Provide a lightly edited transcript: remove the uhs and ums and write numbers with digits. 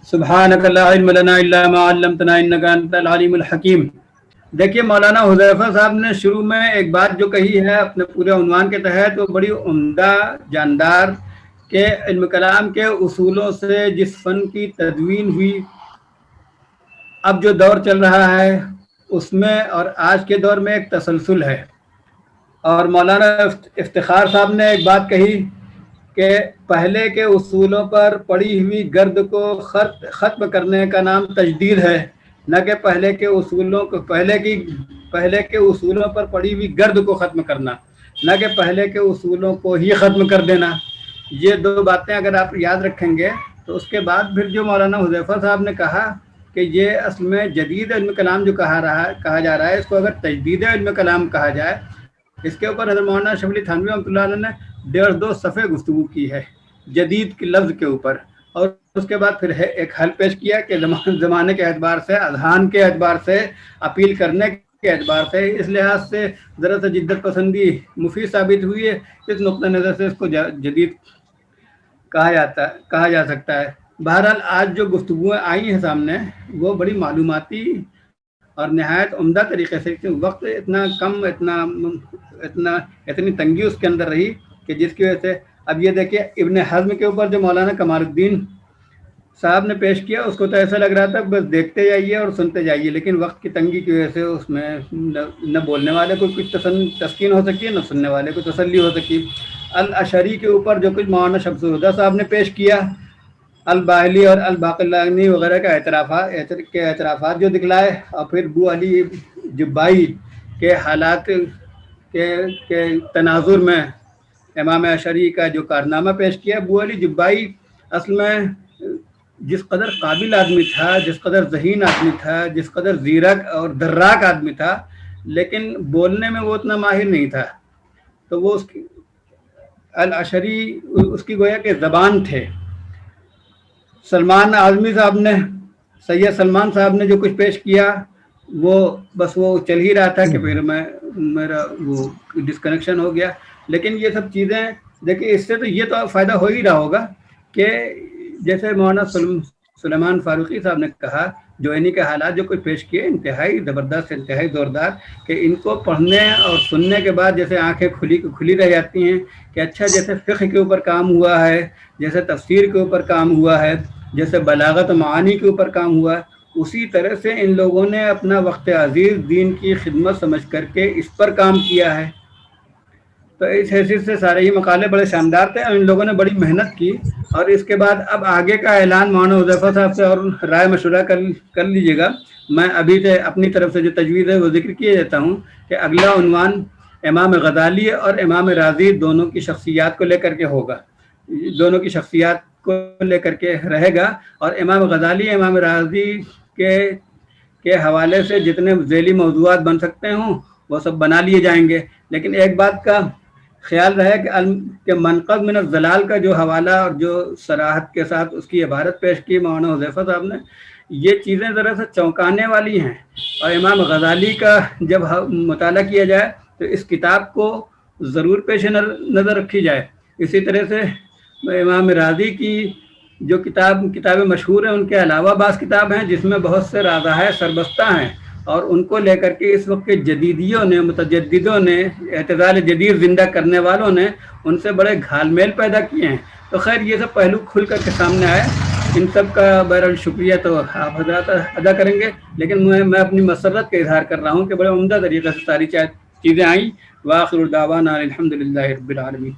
سبحانک لا علم لنا الا ما علمتنا انک انت العلیم الحکیم۔ دیکھیے مولانا حذیفہ صاحب نے شروع میں ایک بات جو کہی ہے اپنے پورے عنوان کے تحت، وہ بڑی عمدہ جاندار کہ علم کلام کے اصولوں سے جس فن کی تدوین ہوئی، اب جو دور چل رہا ہے اس میں اور آج کے دور میں ایک تسلسل ہے۔ اور مولانا افتخار صاحب نے ایک بات کہی کہ پہلے کے اصولوں پر پڑی ہوئی گرد کو ختم کرنے کا نام تجدید ہے، نہ کہ پہلے کے اصولوں پر پڑی ہوئی گرد کو ختم کرنا، نہ کہ پہلے کے اصولوں کو ہی ختم کر دینا۔ یہ دو باتیں اگر آپ یاد رکھیں گے تو اس کے بعد پھر جو مولانا حذیفہ صاحب نے کہا کہ یہ اصل میں جدید علم کلام جو کہا جا رہا ہے، اس کو اگر تجدید علم کلام کہا جائے، اس کے اوپر حضرت مولانا شبلی تھانوی رحمۃ اللہ علیہ نے 1.5-2 صفحے گفتگو کی ہے جدید کے لفظ کے اوپر، اور اس کے بعد پھر ایک حل پیش کیا کہ زمانے کے اعتبار سے، اذہان کے اعتبار سے، اپیل کرنے کے اعتبار سے، اس لحاظ سے ذرا سا جدت پسندی مفید ثابت ہوئی ہے، اس نقطہ نظر سے اس کو جدید کہا جا سکتا ہے۔ بہرحال آج جو گفتگویں آئی ہیں سامنے، وہ بڑی معلوماتی اور نہایت عمدہ طریقے سے، وقت اتنا کم، اتنی تنگی اس کے اندر رہی کہ جس کی وجہ سے اب یہ دیکھیے ابن حزم کے اوپر جو مولانا کمال الدین صاحب نے پیش کیا، اس کو تو ایسا لگ رہا تھا بس دیکھتے جائیے اور سنتے جائیے، لیکن وقت کی تنگی کی وجہ سے اس میں نہ بولنے والے کو کچھ تسکین ہو سکی، نہ سننے والے کو تسلی ہو سکی۔ الاشعری کے اوپر جو کچھ مولانا شمس الہدیٰ صاحب نے پیش کیا، الباہلی اور الباقلانی وغیرہ کا اعترافات جو دکھلائے، اور پھر بو علی جبائی کے حالات کے تناظر میں امام اشعری کا جو کارنامہ پیش کیا۔ بو علی جبائی اصل میں جس قدر قابل آدمی تھا، جس قدر ذہین آدمی تھا، جس قدر زیرک اور دراک آدمی تھا، لیکن بولنے میں وہ اتنا ماہر نہیں تھا، تو وہ الاشعری اس کی گویا کہ زبان تھے۔ سلمان اعظمی صاحب نے، سید سلمان صاحب نے جو کچھ پیش کیا، وہ بس وہ چل ہی رہا تھا کہ پھر میرا وہ ڈسکنیکشن ہو گیا۔ لیکن یہ سب چیزیں دیکھیے، اس سے تو یہ تو فائدہ ہو ہی رہا ہوگا کہ جیسے مولانا سلیمان فاروقی صاحب نے کہا، جو انہی کے حالات جو کچھ پیش کیے انتہائی زبردست، انتہائی زوردار، کہ ان کو پڑھنے اور سننے کے بعد جیسے آنکھیں کھلی رہ جاتی ہیں کہ اچھا، جیسے فقہ کے اوپر کام ہوا ہے، جیسے تفسیر کے اوپر کام ہوا ہے، جیسے بلاغت و معانی کے اوپر کام ہوا ہے، اسی طرح سے ان لوگوں نے اپنا وقت عزیز دین کی خدمت سمجھ کر کے اس پر کام کیا ہے۔ تو اس حیثیت سے سارے ہی مقالے بڑے شاندار تھے اور ان لوگوں نے بڑی محنت کی۔ اور اس کے بعد اب آگے کا اعلان مولانا حذیفہ صاحب سے اور رائے مشورہ کر لیجیے گا۔ میں ابھی سے اپنی طرف سے جو تجویز ہے وہ ذکر کیے دیتا ہوں کہ اگلا عنوان امام غزالی اور امام رازی دونوں کی شخصیات کو لے کر کے ہوگا، دونوں کی شخصیات کو لے کر کے رہے گا، اور امام غزالی امام رازی کے حوالے سے جتنے ذیلی موضوعات بن سکتے ہوں وہ سب بنا لیے جائیں گے۔ لیکن ایک بات کا خیال رہے کہ منقذ من الضلال کا جو حوالہ اور جو صراحت کے ساتھ اس کی عبارت پیش کی مولانا حذیفہ صاحب نے، یہ چیزیں ذرا سا چونکانے والی ہیں، اور امام غزالی کا جب مطالعہ کیا جائے تو اس کتاب کو ضرور پیش نظر رکھی جائے۔ اسی طرح سے امام رازی کی جو کتابیں مشہور ہیں، ان کے علاوہ بعض کتاب ہیں جس میں بہت سے رازہ سربستہ ہیں، اور ان کو لے کر کے اس وقت کے جدیدیوں نے، متجددوں نے، اعتزال جدید زندہ کرنے والوں نے ان سے بڑے گھال میل پیدا کیے ہیں۔ تو خیر یہ سب پہلو کھل کر کے سامنے آئے، ان سب کا بہرحال شکریہ تو آپ حضرات ادا کریں گے، لیکن میں اپنی مسرت کا اظہار کر رہا ہوں کہ بڑے عمدہ طریقے سے ساری چیزیں آئیں۔ وآخر دعوانا الحمد للہ رب العالمین۔